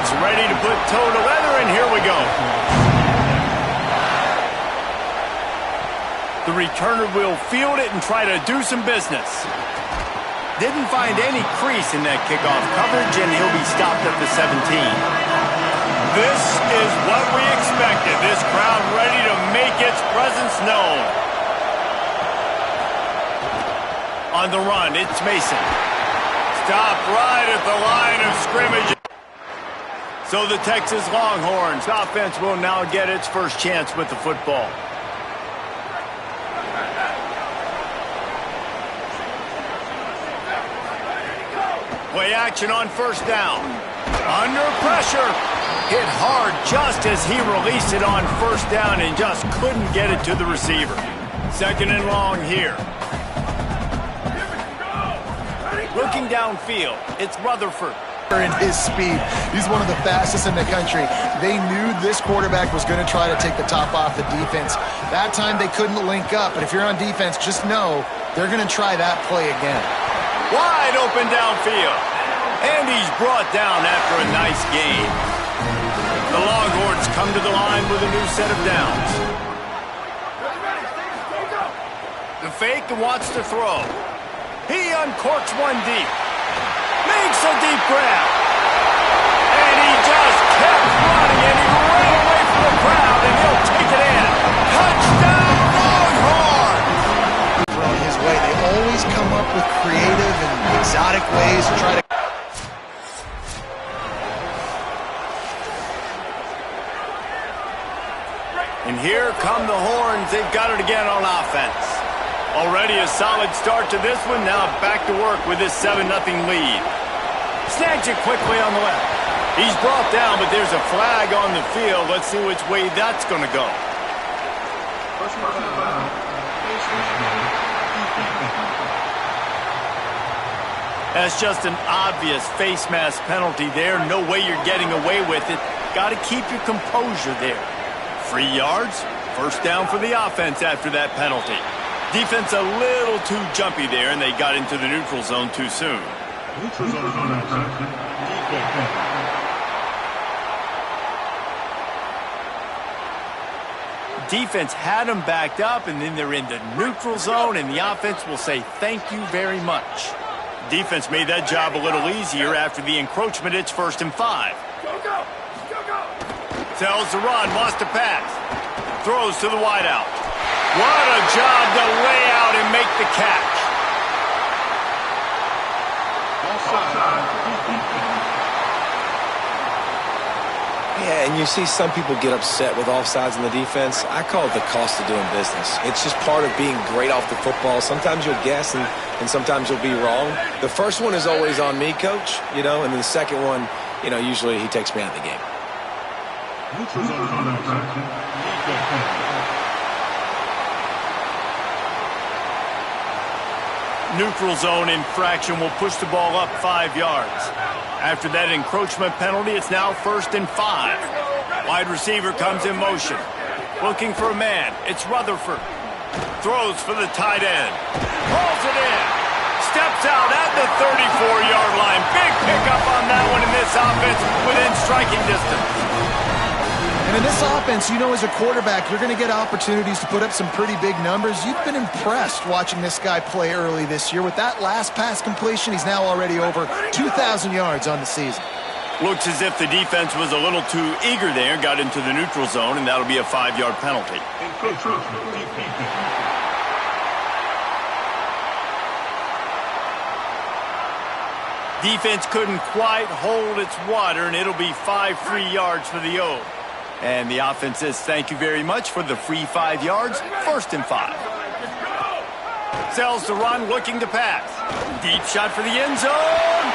Legs ready to put toe to leather, and here we go. The returner will field it and try to do some business. Didn't find any crease in that kickoff coverage, and he'll be stopped at the 17. This is what we expected. This crowd ready to make its presence known. On the run, it's Mason. Stop right at the line of scrimmage. So the Texas Longhorns offense will now get its first chance with the football. Play action on first down. Under pressure. Hit hard just as he released it on first down and just couldn't get it to the receiver. Second and long here. Looking downfield, it's Rutherford. In his speed, he's one of the fastest in the country. They knew this quarterback was going to try to take the top off the defense. That time they couldn't link up, but if you're on defense, just know they're going to try that play again. Wide open downfield. And he's brought down after a nice gain. The Longhorns come to the line with a new set of downs. The fake and wants to throw. He uncorks one deep. Makes a deep grab. And he just kept running, and he ran away from the crowd, and he'll take it in. Touchdown, Longhorns! Thrown his way. They always come up with creative and exotic ways to try to... And here come the Horns. They've got it again on offense. Already a solid start to this one. Now back to work with this 7-0 lead. Snags it quickly on the left. He's brought down, but there's a flag on the field. Let's see which way that's going to go. That's just an obvious face mask penalty there. No way you're getting away with it. Got to keep your composure there. 3 yards, first down for the offense after that penalty. Defense a little too jumpy there, and they got into the neutral zone too soon. Defense had them backed up, and then they're in the neutral zone, and the offense will say thank you very much. Defense made that job a little easier after the encroachment. It's 1st and 5. Tells the run, wants to pass. Throws to the wideout. What a job to lay out and make the catch. Yeah, and you see some people get upset with offsides in the defense. I call it the cost of doing business. It's just part of being great off the football. Sometimes you'll guess and sometimes you'll be wrong. The first one is always on me, Coach, and then the second one, usually he takes me out of the game. Neutral zone infraction will push the ball up 5 yards. After that encroachment penalty, it's now 1st and 5. Wide receiver comes in motion. Looking for a man. It's Rutherford. Throws for the tight end. Pulls it in. Steps out at the 34-yard line. Big pickup on that one in this offense within striking distance. And in this offense, as a quarterback, you're going to get opportunities to put up some pretty big numbers. You've been impressed watching this guy play early this year. With that last pass completion, he's now already over 2,000 yards on the season. Looks as if the defense was a little too eager there, got into the neutral zone, and that'll be a 5-yard penalty. Defense couldn't quite hold its water, and it'll be 5 free yards for the O. And the offense says thank you very much for the free 5 yards. 1st and 5. Sells the run, looking to pass. Deep shot for the end zone.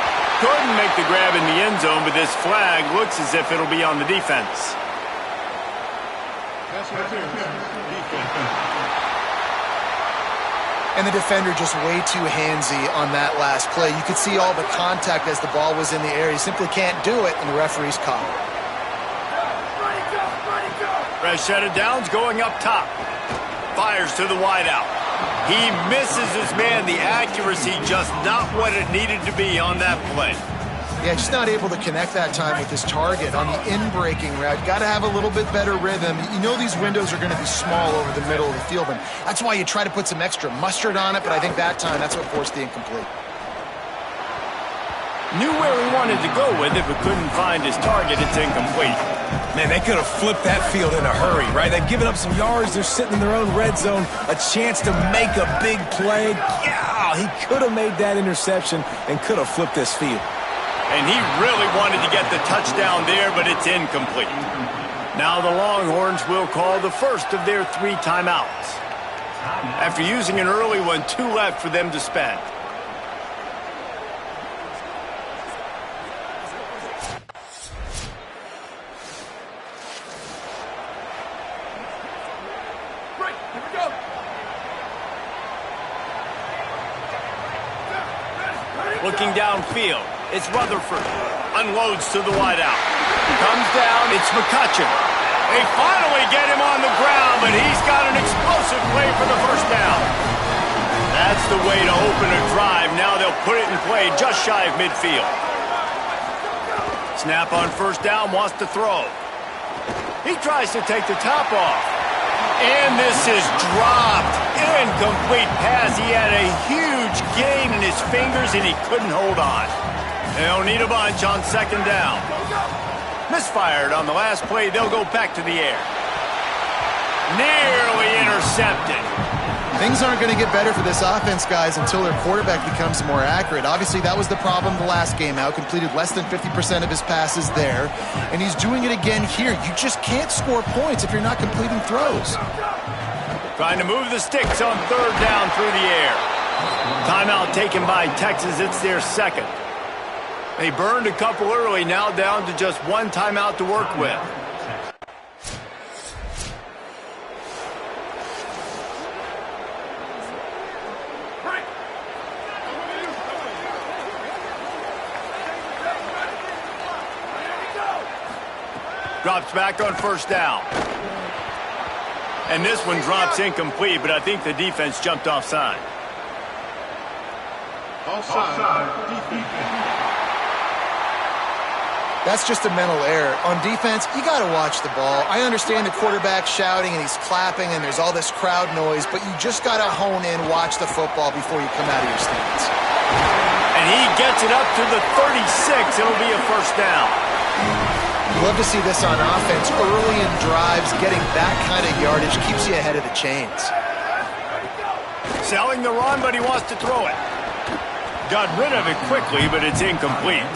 Couldn't make the grab in the end zone, but this flag looks as if it'll be on the defense. And the defender just way too handsy on that last play. You could see all the contact as the ball was in the air. He simply can't do it, and the referee's caught it. Fresh set of downs going up top. Fires to the wideout. He misses his man. The accuracy just not what it needed to be on that play. Yeah, just not able to connect that time with his target on the in-breaking route. Got to have a little bit better rhythm. You know these windows are going to be small over the middle of the field, and that's why you try to put some extra mustard on it, but I think that time that's what forced the incomplete. Knew where he wanted to go with it, but couldn't find his target. It's incomplete. Man, they could have flipped that field in a hurry, right? They've given up some yards. They're sitting in their own red zone. A chance to make a big play. Yeah, he could have made that interception and could have flipped this field. And he really wanted to get the touchdown there, but it's incomplete. Now the Longhorns will call the first of their 3 timeouts. After using an early one, 2 left for them to spend. Looking downfield, it's Rutherford. Unloads to the wideout. Comes down, it's McCutcheon. They finally get him on the ground, but he's got an explosive play for the first down. That's the way to open a drive. Now they'll put it in play just shy of midfield. Snap on first down, wants to throw. He tries to take the top off. And this is dropped. Incomplete pass. He had a huge gain in his fingers, and he couldn't hold on. They'll need a bunch on second down. Misfired on the last play. They'll go back to the air. Nearly intercepted. Things aren't going to get better for this offense, guys, until their quarterback becomes more accurate. Obviously, that was the problem the last game out. Completed less than 50% of his passes there, and he's doing it again here. You just can't score points if you're not completing throws. Trying to move the sticks on third down through the air. Timeout taken by Texas. It's their second. They burned a couple early, now down to just 1 timeout to work with. Drops back on first down. And this one drops incomplete, but I think the defense jumped offside. That's just a mental error. On defense, you got to watch the ball. I understand the quarterback shouting and he's clapping and there's all this crowd noise, but you just got to hone in, watch the football before you come out of your stance. And he gets it up to the 36. It'll be a first down. You love to see this on offense. Early in drives, getting that kind of yardage keeps you ahead of the chains. Selling the run, but he wants to throw it. Got rid of it quickly, but it's incomplete.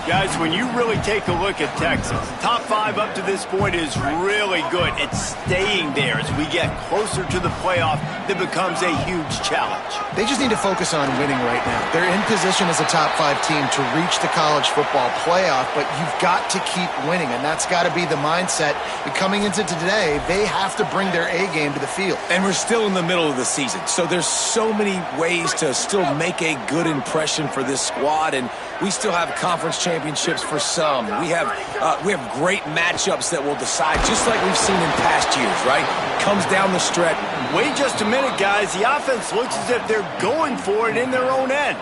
Guys, when you really take a look at Texas, top 5 up to this point is really good. It's staying there. As we get closer to the playoff, that becomes a huge challenge. They just need to focus on winning right now. They're in position as a top 5 team to reach the college football playoff, but you've got to keep winning, and that's got to be the mindset. And coming into today, they have to bring their A game to the field. And we're still in the middle of the season, so there's so many ways to still make a good impression for this squad, and we still have conference championships for some. We have great matchups that will decide, just like we've seen in past years, right? Comes down the stretch. Wait just a minute, guys. The offense looks as if they're going for it in their own end.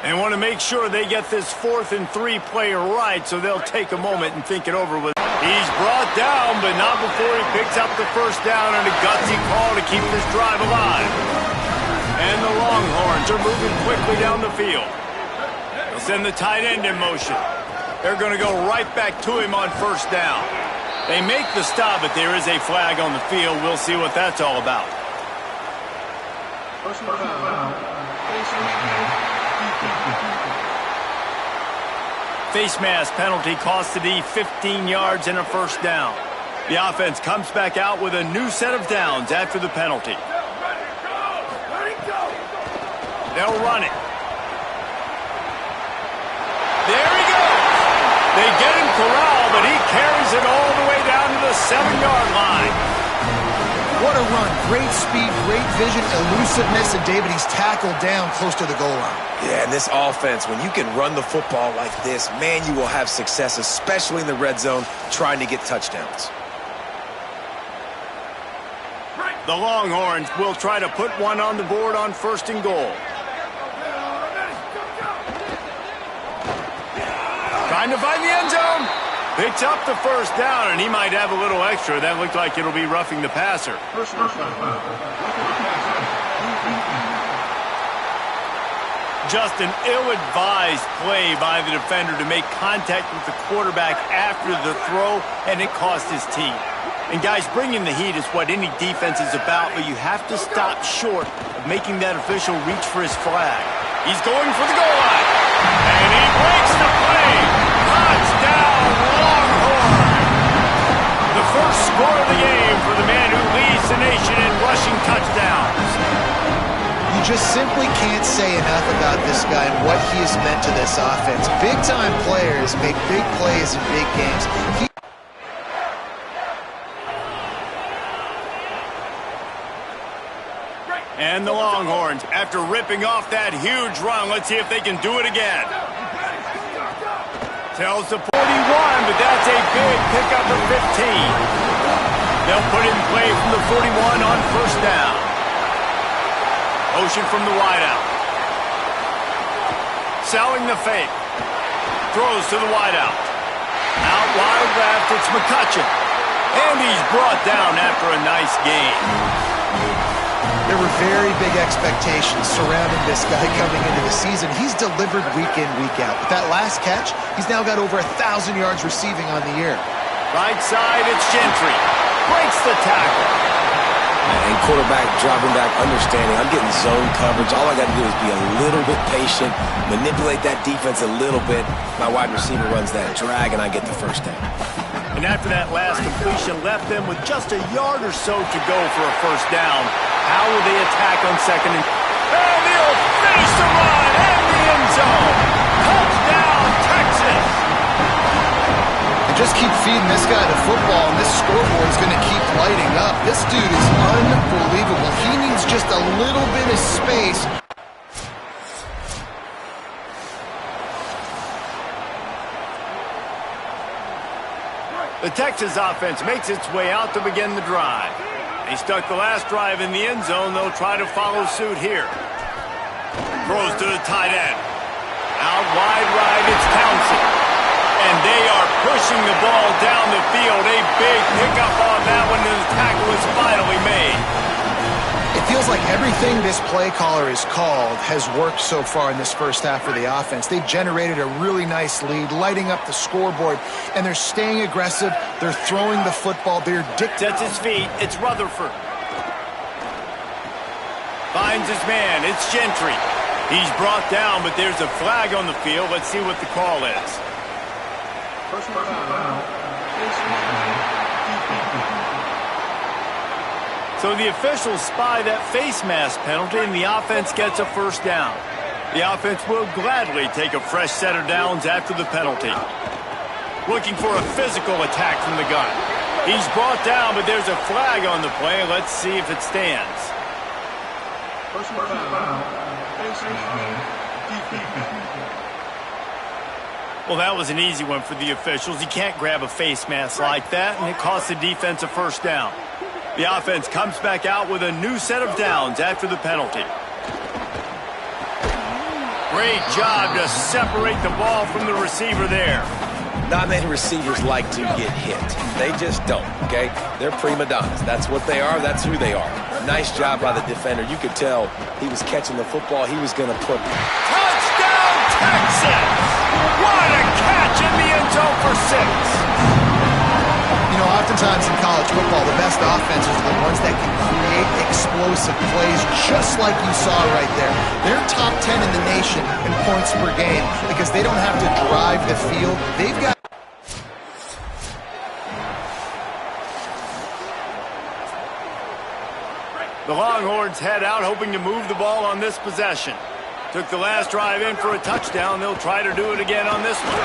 They want to make sure they get this 4th and 3 play right, so they'll take a moment and think it over with. He's brought down, but not before he picks up the first down and a gutsy call to keep this drive alive. And the Longhorns are moving quickly down the field. They'll send the tight end in motion. They're going to go right back to him on first down. They make the stop, but there is a flag on the field. We'll see what that's all about. Face mask penalty cost the D 15 yards and a first down. The offense comes back out with a new set of downs after the penalty. They'll run it. There he goes. They get him corralled, but he carries it all the way down to the 7-yard line. What a run. Great speed, great vision, elusiveness, and David, he's tackled down close to the goal line. Yeah, and this offense, when you can run the football like this, man, you will have success, especially in the red zone, trying to get touchdowns. The Longhorns will try to put one on the board on 1st and goal. Trying to find the end zone. Picks up the first down, and he might have a little extra. That looked like it'll be roughing the passer. Just an ill-advised play by the defender to make contact with the quarterback after the throw, and it cost his team. And guys, bringing the heat is what any defense is about, but you have to stop short of making that official reach for his flag. He's going for the goal line, and he breaks the play. Touchdown, Longhorn! The first score of the game for the man who leads the nation in rushing touchdowns. You just simply can't say enough about this guy and what he has meant to this offense. Big-time players make big plays in big games. And the Longhorns, after ripping off that huge run, let's see if they can do it again. Tells the 41, but that's a big pickup of 15. They'll put in play from the 41 on first down. Motion from the wideout. Selling the fake. Throws to the wideout. Out wide left, it's McCutcheon. And he's brought down after a nice gain. There were very big expectations surrounding this guy coming into the season. He's delivered week in, week out. With that last catch, he's now got over 1,000 yards receiving on the year. Right side, it's Gentry. Breaks the tackle. And quarterback dropping back, understanding I'm getting zone coverage. All I got to do is be a little bit patient, manipulate that defense a little bit. My wide receiver runs that drag, and I get the first down. And after that last completion left them with just a yard or so to go for a first down. How will they attack on second and they'll finish the run and the end zone. Touchdown, Texas! And just keep feeding this guy the football, and this scoreboard is going to keep lighting up. This dude is unbelievable. He needs just a little bit of space. The Texas offense makes its way out to begin the drive. They stuck the last drive in the end zone. They'll try to follow suit here. Throws to the tight end. Out wide right, it's Townsend. And they are pushing the ball down the field. A big pickup on that one, and the tackle is finally made. It feels like everything this play caller has called has worked so far in this first half for the offense. They've generated a really nice lead, lighting up the scoreboard, and they're staying aggressive. They're throwing the football. They're Sets his feet. It's Rutherford. Finds his man. It's Gentry. He's brought down, but there's a flag on the field. Let's see what the call is. So the officials spy that face mask penalty, and the offense gets a first down. The offense will gladly take a fresh set of downs after the penalty. Looking for a physical attack from the gun. He's brought down, but there's a flag on the play. Let's see if it stands. Well, that was an easy one for the officials. You can't grab a face mask like that, and it costs the defense a first down. The offense comes back out with a new set of downs after the penalty. Great job to separate the ball from the receiver there. Not many receivers like to get hit. They just don't, okay? They're prima donnas. That's what they are. That's who they are. Nice job by the defender. You could tell he was catching the football. He was going to put... Touchdown, Texas! What a catch in the end zone for 6. You know, oftentimes in college football, the best offenses are the ones that can create explosive plays, just like you saw right there. They're top 10 in the nation in points per game because they don't have to drive the field. They've got... The Longhorns head out, hoping to move the ball on this possession. Took the last drive in for a touchdown. They'll try to do it again on this one.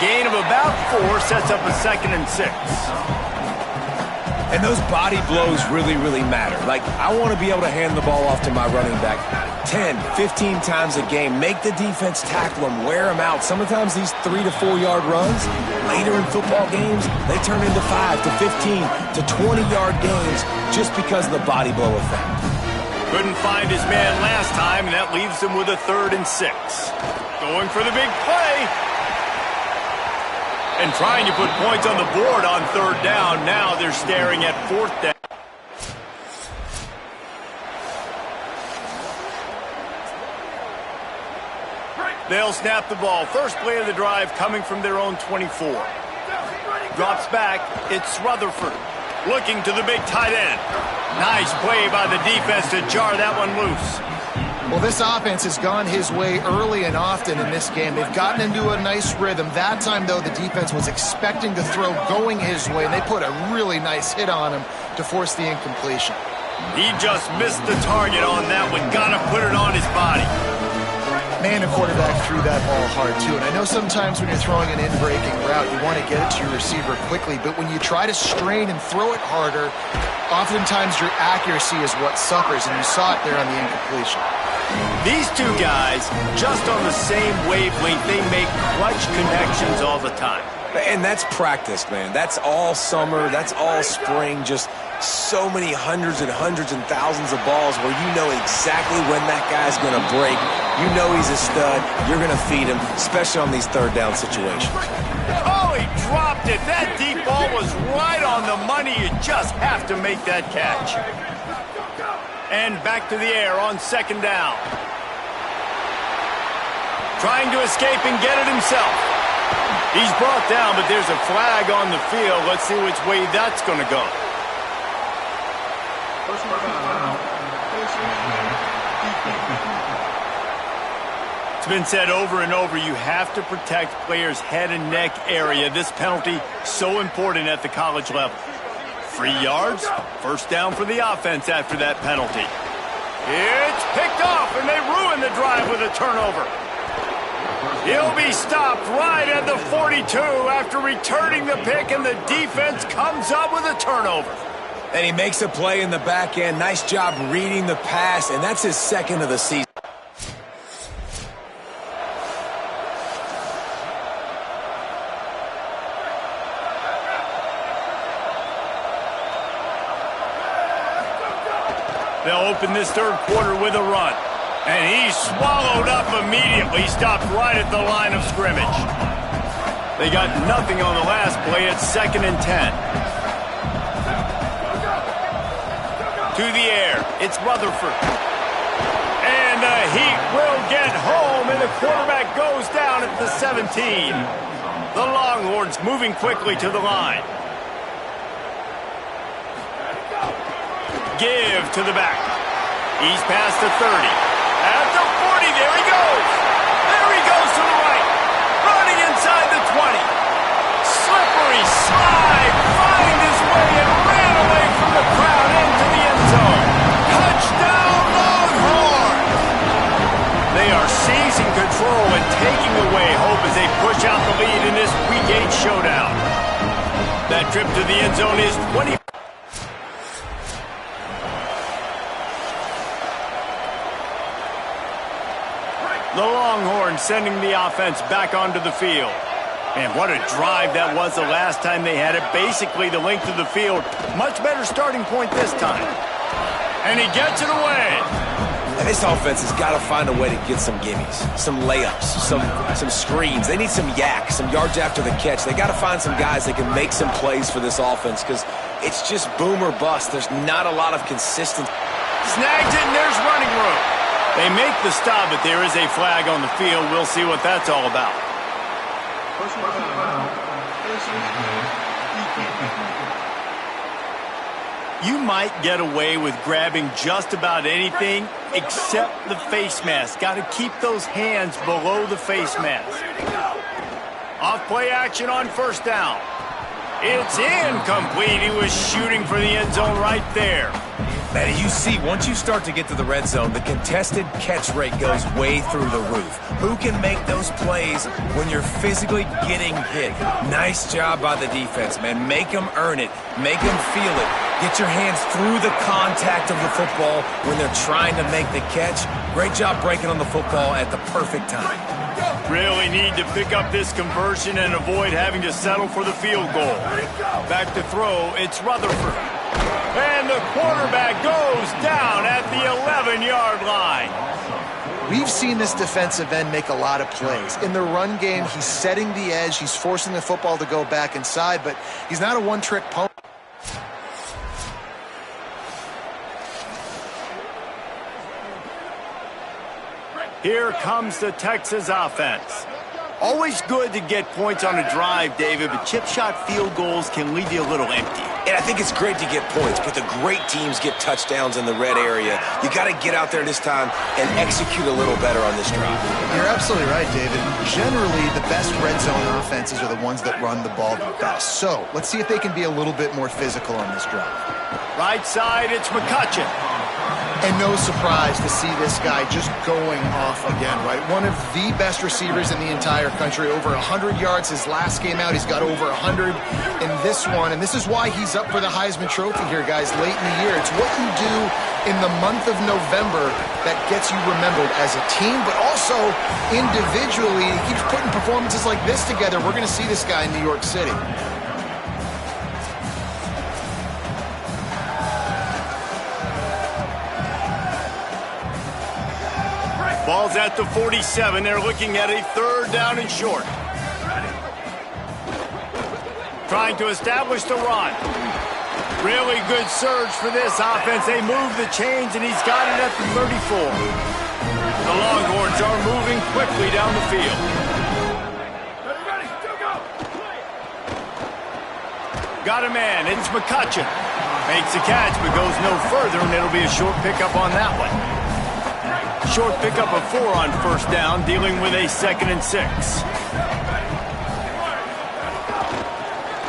Gain of about 4 sets up a 2nd and 6. And those body blows really, really matter. Like, I want to be able to hand the ball off to my running back 10, 15 times a game. Make the defense tackle them, wear them out. Sometimes these 3 to 4 yard runs, later in football games, they turn into 5 to 15 to 20 yard games just because of the body blow effect. Couldn't find his man last time, and that leaves him with a 3rd and 6. Going for the big play. And trying to put points on the board on 3rd down. Now they're staring at 4th down. They'll snap the ball. First play of the drive coming from their own 24. Drops back. It's Rutherford. Looking to the big tight end. Nice play by the defense to jar that one loose. Well, this offense has gone his way early and often in this game. They've gotten into a nice rhythm. That time, though, the defense was expecting to throw going his way, and they put a really nice hit on him to force the incompletion. He just missed the target on that one. Got to put it on his body. Man, the quarterback threw that ball hard, too. And I know sometimes when you're throwing an in-breaking route, you want to get it to your receiver quickly. But when you try to strain and throw it harder, oftentimes your accuracy is what suffers, and you saw it there on the incompletion. These two guys, just on the same wavelength, they make clutch connections all the time. And that's practice, man. That's all summer. That's all spring. Just so many hundreds and thousands of balls where you know exactly when that guy's going to break. You know he's a stud. You're going to feed him, especially on these 3rd down situations. Oh, he dropped it. That deep ball was right on the money. You just have to make that catch. And back to the air on 2nd down. Trying to escape and get it himself. He's brought down, but there's a flag on the field. Let's see which way that's going to go. It's been said over and over, you have to protect players' head and neck area. This penalty, so important at the college level. 3 yards, 1st down for the offense after that penalty. It's picked off, and they ruin the drive with a turnover. He'll be stopped right at the 42 after returning the pick, and the defense comes up with a turnover. And he makes a play in the back end. Nice job reading the pass, and that's his 2nd of the season. They'll open this 3rd quarter with a run. And he's swallowed up immediately, stopped right at the line of scrimmage. They got nothing on the last play. It's 2nd and 10. To the air, it's Rutherford. And the Heat will get home, and the quarterback goes down at the 17. The Longhorns moving quickly to the line. Give to the back. He's past the 30. At the 40, there he goes. There he goes to the right. Running inside the 20. Slippery slide. Find his way and ran away from the crowd into the end zone. Touchdown, Longhorns. They are seizing control and taking away hope as they push out the lead in this Week 8 showdown. That trip to the end zone is 20. The Longhorns sending the offense back onto the field. And what a drive that was the last time they had it. Basically the length of the field. Much better starting point this time. And he gets it away. And this offense has got to find a way to get some gimmies, some layups, some screens. They need some yak, some yards after the catch. They got to find some guys that can make some plays for this offense because it's just boom or bust. There's not a lot of consistency. Snags it, and there's running room. They make the stop, but there is a flag on the field. We'll see what that's all about. You might get away with grabbing just about anything except the face mask. Got to keep those hands below the face mask. Off play action on 1st down. It's incomplete. He was shooting for the end zone right there. Man, you see, once you start to get to the red zone, the contested catch rate goes way through the roof. Who can make those plays when you're physically getting hit? Nice job by the defense, man. Make them earn it. Make them feel it. Get your hands through the contact of the football when they're trying to make the catch. Great job breaking on the football at the perfect time. Really need to pick up this conversion and avoid having to settle for the field goal. Back to throw, it's Rutherford. And the quarterback goes down at the 11-yard line. We've seen this defensive end make a lot of plays. In the run game, he's setting the edge. He's forcing the football to go back inside, but he's not a one-trick pony. Here comes the Texas offense. Always good to get points on a drive, David, but chip shot field goals can leave you a little empty. And I think it's great to get points, but the great teams get touchdowns in the red area. You got to get out there this time and execute a little better on this drive. You're absolutely right, David. Generally, the best red zone offenses are the ones that run the ball the best. So let's see if they can be a little bit more physical on this drive. Right side, it's McCutcheon. And no surprise to see this guy just going off again, right? One of the best receivers in the entire country. Over 100 yards his last game out. He's got over 100 in this one. And this is why he's up for the Heisman Trophy here, guys, late in the year. It's what you do in the month of November that gets you remembered as a team, but also individually. He keeps putting performances like this together. We're going to see this guy in New York City. Ball's at the 47. They're looking at a 3rd down and short. Trying to establish the run. Really good surge for this offense. They move the chains, and he's got it at the 34. The Longhorns are moving quickly down the field. Got a man. It's McCutcheon. Makes the catch, but goes no further, and it'll be a short pickup on that one. Short pickup of 4 on 1st down, dealing with a 2nd and 6.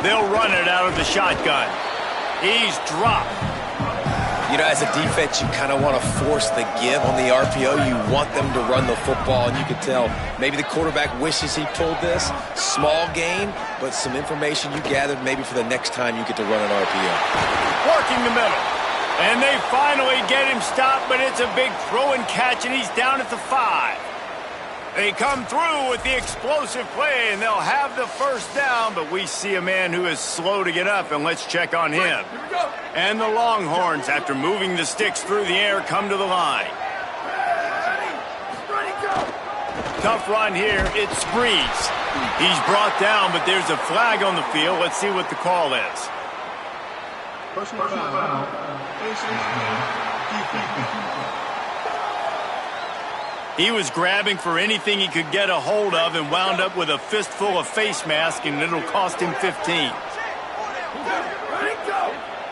They'll run it out of the shotgun. He's dropped. You know, as a defense, you kind of want to force the give on the RPO. You want them to run the football, and you can tell maybe the quarterback wishes he pulled this. Small gain, but some information you gathered maybe for the next time you get to run an RPO. Working the middle. And they finally get him stopped, but it's a big throw and catch, and he's down at the 5. They come through with the explosive play, and they'll have the 1st down, but we see a man who is slow to get up, and let's check on him. And the Longhorns, after moving the sticks through the air, come to the line. Tough run here. It's Spreeds. He's brought down, but there's a flag on the field. Let's see what the call is. Personal foul. He was grabbing for anything he could get a hold of and wound up with a fistful of face mask, and it'll cost him 15.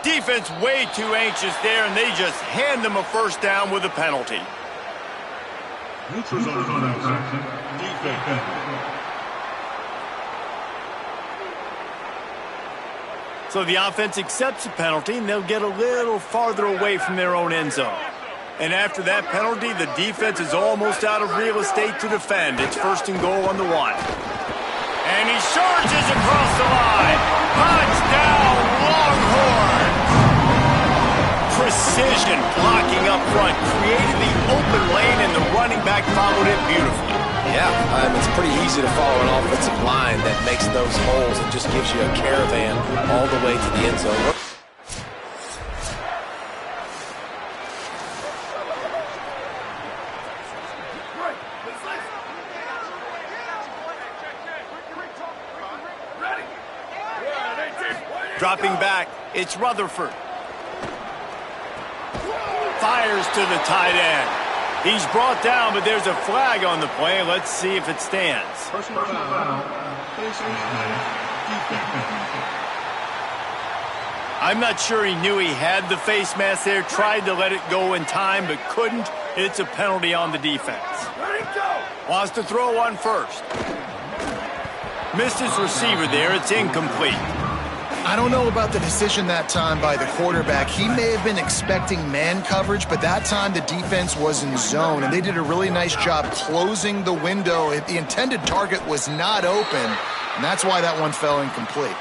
Defense way too anxious there, and they just hand them a 1st down with a penalty. Neutral zone defense. So the offense accepts the penalty, and they'll get a little farther away from their own end zone. And after that penalty, the defense is almost out of real estate to defend. It's 1st and goal on the 1. And he charges across the line. Touchdown, Longhorns! Precision blocking up front, created the open lane, and the running back followed it beautifully. Yeah, it's pretty easy to follow an offensive line that makes those holes and just gives you a caravan all the way to the end zone. Dropping back, it's Rutherford. Fires to the tight end. He's brought down, but there's a flag on the play. Let's see if it stands. Personal foul. I'm not sure he knew he had the face mask there, tried to let it go in time, but couldn't. It's a penalty on the defense. Wants to throw on 1st. Missed his receiver there. It's incomplete. I don't know about the decision that time by the quarterback. He may have been expecting man coverage, but that time the defense was in zone, and they did a really nice job closing the window. The intended target was not open, and that's why that one fell incomplete.